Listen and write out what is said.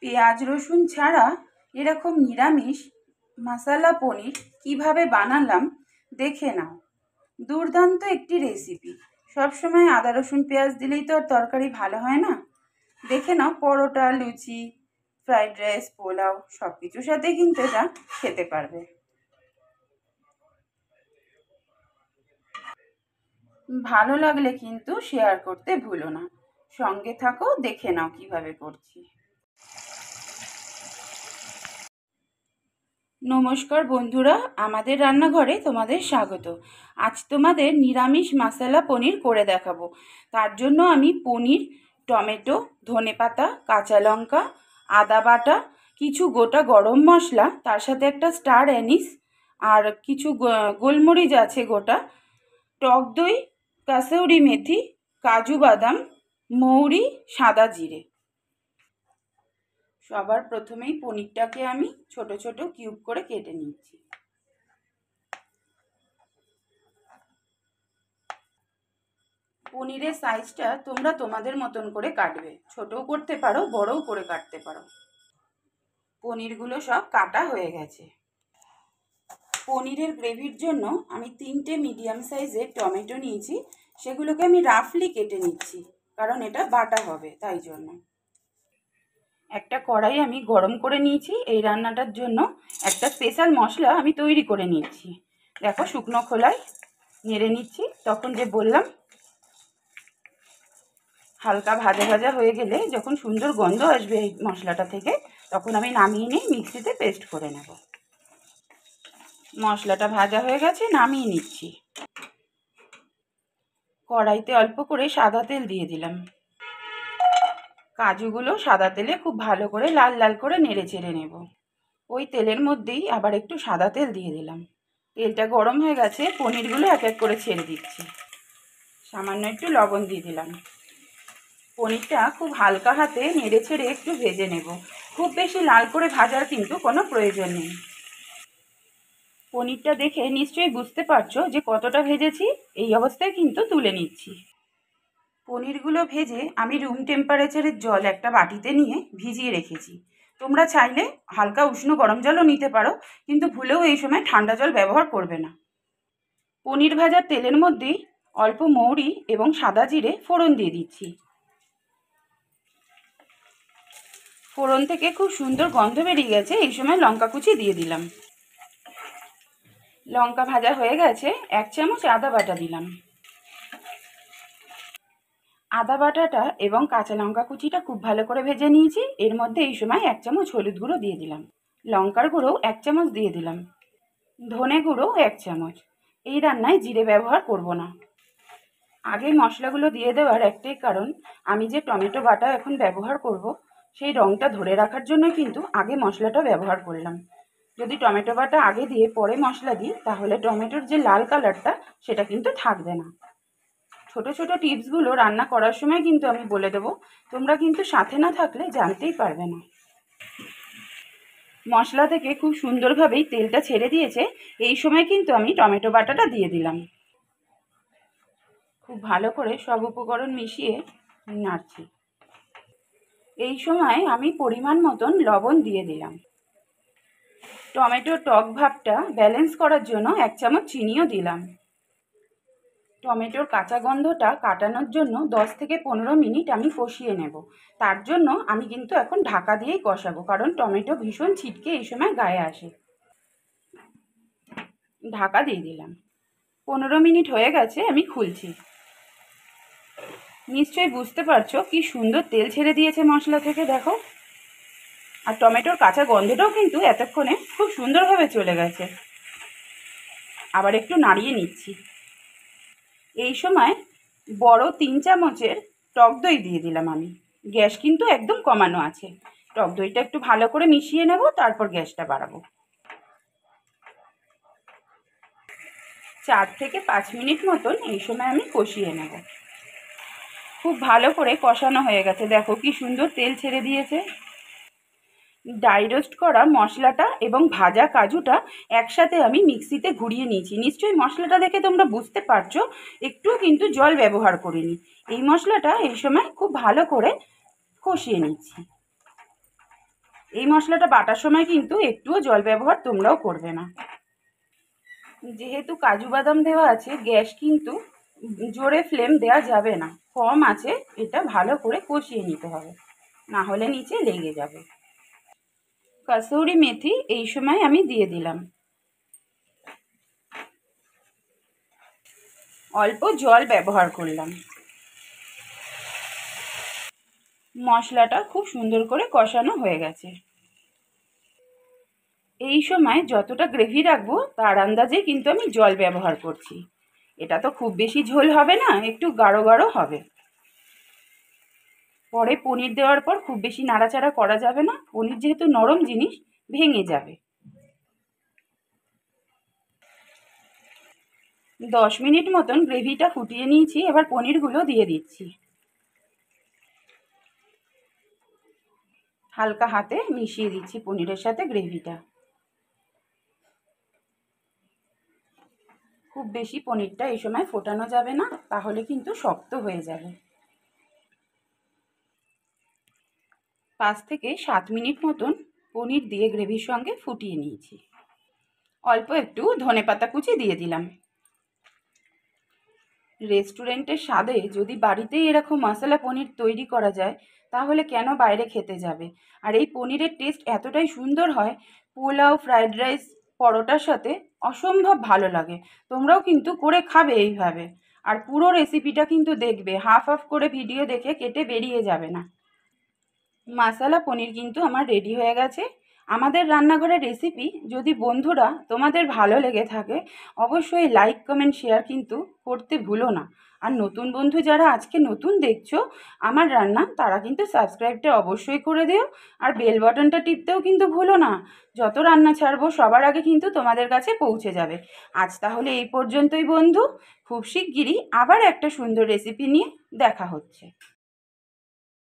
পেঁয়াজ রসুন ছাড়া এরকম নিরামিষ মশলা পনির কিভাবে বানালাম দেখে নাও। দুর্দান্ত একটি রেসিপি। সবসময় আদা রসুন পেঁয়াজ দিলেই তো আর তরকারি ভালো হয় না। দেখে নাও, পরোটা, লুচি, ফ্রাইড রাইস, পোলাও সব কিছুর সাথে কিন্তু এটা খেতে পারবে। ভালো লাগলে কিন্তু শেয়ার করতে ভুলো না। সঙ্গে থাকো, দেখে নাও কিভাবে করছি। নমস্কার বন্ধুরা, আমাদের রান্নাঘরে তোমাদের স্বাগত। আজ তোমাদের নিরামিষ মশলা পনির করে দেখাবো। তার জন্য আমি পনির, টমেটো, ধনেপাতা, কাঁচা লঙ্কা, আদা বাটা, কিছু গোটা গরম মশলা, তার সাথে একটা স্টার অ্যানিস আর কিছু গোলমরিচ আছে গোটা, টক দই, কাসুরি মেথি, কাজু বাদাম, মৌরি, সাদা জিরে। সবার প্রথমেই পনিরটাকে আমি ছোট ছোট কিউব করে কেটে নিচ্ছি। পনিরের সাইজটা তোমরা তোমাদের মতন করে কাটবে, ছোটও করতে পারো, বড়ও করে কাটতে পারো। পনিরগুলো সব কাটা হয়ে গেছে। পনিরের গ্রেভির জন্য আমি 3টে মিডিয়াম সাইজের টমেটো নিয়েছি, সেগুলোকে আমি রাফলি কেটে নিচ্ছি, কারণ এটা বাটা হবে তাই জন্য। একটা কড়াই আমি গরম করে নিয়েছি। এই রান্নাটার জন্য একটা স্পেশাল মশলা আমি তৈরি করে নিচ্ছি। দেখো, শুকনো খোলায় নেড়ে নিচ্ছি। তখন যে বললাম, হালকা ভাজা ভাজা হয়ে গেলে যখন সুন্দর গন্ধ আসবে এই মশলাটা থেকে, তখন আমি নামিয়ে নিয়ে মিক্সিতে পেস্ট করে নেব। মশলাটা ভাজা হয়ে গেছে, নামিয়ে নিচ্ছি। কড়াইতে অল্প করে সাদা তেল দিয়ে দিলাম। কাজুগুলো সাদা তেলে খুব ভালো করে লাল লাল করে নেড়ে চেড়ে নেব। ওই তেলের মধ্যেই আবার একটু সাদা তেল দিয়ে দিলাম। তেলটা গরম হয়ে গেছে, পনিরগুলো এক এক করে ছেড়ে দিচ্ছি। সামান্য একটু লবণ দিয়ে দিলাম। পনিরটা খুব হালকা হাতে নেড়ে ছেড়ে একটু ভেজে নেব। খুব বেশি লাল করে ভাজার কিন্তু কোনো প্রয়োজন নেই। পনিরটা দেখে নিশ্চয়ই বুঝতে পারছো যে কতটা ভেজেছি। এই অবস্থায় কিন্তু তুলে নিচ্ছি। পনিরগুলো ভেজে আমি রুম টেম্পারেচারের জল একটা বাটিতে নিয়ে ভিজিয়ে রেখেছি। তোমরা চাইলে হালকা উষ্ণ গরম জলও নিতে পারো, কিন্তু ভুলেও এই সময় ঠান্ডা জল ব্যবহার করবে না। পনির ভাজার তেলের মধ্যেই অল্প মৌরি এবং সাদা জিরে ফোড়ন দিয়ে দিচ্ছি। ফোড়ন থেকে খুব সুন্দর গন্ধ বেরিয়ে গেছে। এই সময় লঙ্কা কুচি দিয়ে দিলাম। লঙ্কা ভাজা হয়ে গেছে, 1 চামচ আদা বাটা দিলাম। আদা বাটাটা এবং কাঁচা লঙ্কা কুচিটা খুব ভালো করে ভেজে নিয়েছি। এর মধ্যে এই সময় 1 চামচ হলুদ গুঁড়ো দিয়ে দিলাম। লঙ্কার গুঁড়ো 1 চামচ দিয়ে দিলাম। ধনে গুঁড়ো 1 চামচ। এই রান্নায় জিরে ব্যবহার করব না। আগে মশলাগুলো দিয়ে দেওয়ার একটাই কারণ, আমি যে টমেটো বাটা এখন ব্যবহার করব, সেই রঙটা ধরে রাখার জন্য কিন্তু আগে মশলাটা ব্যবহার করলাম। যদি টমেটো বাটা আগে দিয়ে পরে মশলা দিই, তাহলে টমেটোর যে লাল কালারটা সেটা কিন্তু থাকবে না। ছোট ছোট টিপসগুলো রান্না করার সময় কিন্তু আমি বলে দেবো, তোমরা কিন্তু সাথে না থাকলে জানতেই পারবে না। মশলা থেকে খুব সুন্দরভাবেই তেলটা ছেড়ে দিয়েছে। এই সময় কিন্তু আমি টমেটো বাটাটা দিয়ে দিলাম। খুব ভালো করে সব উপকরণ মিশিয়ে নাড়ছি। এই সময় আমি পরিমাণ মতন লবণ দিয়ে দিলাম। টমেটোর টক ভাবটা ব্যালেন্স করার জন্য 1 চামচ চিনিও দিলাম। টমেটোর কাঁচা গন্ধটা কাটানোর জন্য 10 থেকে 15 মিনিট আমি কষিয়ে নেব। তার জন্য আমি কিন্তু এখন ঢাকা দিয়েই কষাবো, কারণ টমেটো ভীষণ ছিটকে এই সময় গায়ে আসে। ঢাকা দিয়ে দিলাম। 15 মিনিট হয়ে গেছে, আমি খুলছি। নিশ্চয়ই বুঝতে পারছো কি সুন্দর তেল ছেড়ে দিয়েছে মশলা থেকে, দেখো। আর টমেটোর কাঁচা গন্ধটাও কিন্তু এতক্ষণে খুব সুন্দরভাবে চলে গেছে। আবার একটু নাড়িয়ে নিচ্ছি। এই সময় বড় 3 চামচের টক দই দিয়ে দিলাম আমি। গ্যাস কিন্তু একদম কমানো আছে। টক দইটা একটু ভালো করে মিশিয়ে নেব, তারপর গ্যাসটা বাড়াবো। 4 থেকে 5 মিনিট মতন এই সময় আমি কষিয়ে নেব। খুব ভালো করে কষানো হয়ে গেছে, দেখো কি সুন্দর তেল ছেড়ে দিয়েছে। ড্রাই রোস্ট করা মশলাটা এবং ভাজা কাজুটা একসাথে আমি মিক্সিতে ঘুরিয়ে নিয়েছি। নিশ্চয়ই মশলাটা দেখে তোমরা বুঝতে পারছো, একটুও কিন্তু জল ব্যবহার করিনি। এই মশলাটা এই সময় খুব ভালো করে কষিয়ে নিচ্ছি। এই মশলাটা বাটার সময় কিন্তু একটুও জল ব্যবহার তোমরাও করবে না। যেহেতু কাজু বাদাম দেওয়া আছে, গ্যাস কিন্তু জোরে ফ্লেম দেওয়া যাবে না, কম আছে এটা ভালো করে কষিয়ে নিতে হবে, না হলে নিচে লেগে যাবে। কসুরি মেথি এই সময় আমি দিয়ে দিলাম। অল্প জল ব্যবহার করলাম। মশলাটা খুব সুন্দর করে কষানো হয়ে গেছে। এই সময় যতটা গ্রেভি রাখবো তার আন্দাজে কিন্তু আমি জল ব্যবহার করছি। এটা তো খুব বেশি ঝোল হবে না, একটু গাঢ় গাঢ় হবে। পরে পনির দেওয়ার পর খুব বেশি নাড়াচাড়া করা যাবে না, পনির যেহেতু নরম জিনিস ভেঙে যাবে। 10 মিনিট মতন গ্রেভিটা ফুটিয়ে নিয়েছি, এবার পনিরগুলো দিয়ে দিচ্ছি। হালকা হাতে মিশিয়ে দিচ্ছি পনিরের সাথে গ্রেভিটা। খুব বেশি পনিরটা এই সময় ফোটানো যাবে না, তাহলে কিন্তু শক্ত হয়ে যাবে। 5 থেকে 7 মিনিট মতন পনির দিয়ে গ্রেভির সঙ্গে ফুটিয়ে নিয়েছি। অল্প একটু ধনেপাতা কুচি দিয়ে দিলাম। রেস্টুরেন্টের স্বাদে যদি বাড়িতেই এরকম মশলা পনির তৈরি করা যায়, তাহলে কেন বাইরে খেতে যাবে। আর এই পনিরের টেস্ট এতটাই সুন্দর হয়, পোলাও, ফ্রাইড রাইস, পরোটার সাথে অসম্ভব ভালো লাগে। তোমরাও কিন্তু করে খাবে এইভাবে। আর পুরো রেসিপিটা কিন্তু দেখবে, হাফ হাফ করে ভিডিও দেখে কেটে বেরিয়ে যাবে না। মশলা পনির কিন্তু আমার রেডি হয়ে গেছে। আমাদের রান্নাঘরের রেসিপি যদি বন্ধুরা তোমাদের ভালো লেগে থাকে, অবশ্যই লাইক, কমেন্ট, শেয়ার কিন্তু করতে ভুলো না। আর নতুন বন্ধু যারা আজকে নতুন দেখছো আমার রান্না, তারা কিন্তু সাবস্ক্রাইবটা অবশ্যই করে দিও। আর বেল বাটনটা টিপতেও কিন্তু ভুলো না। যত রান্না ছাড়বো সবার আগে কিন্তু তোমাদের কাছে পৌঁছে যাবে। আজ তাহলে এই পর্যন্তই বন্ধু। খুব শিগগিরই আবার একটা সুন্দর রেসিপি নিয়ে দেখা হচ্ছে।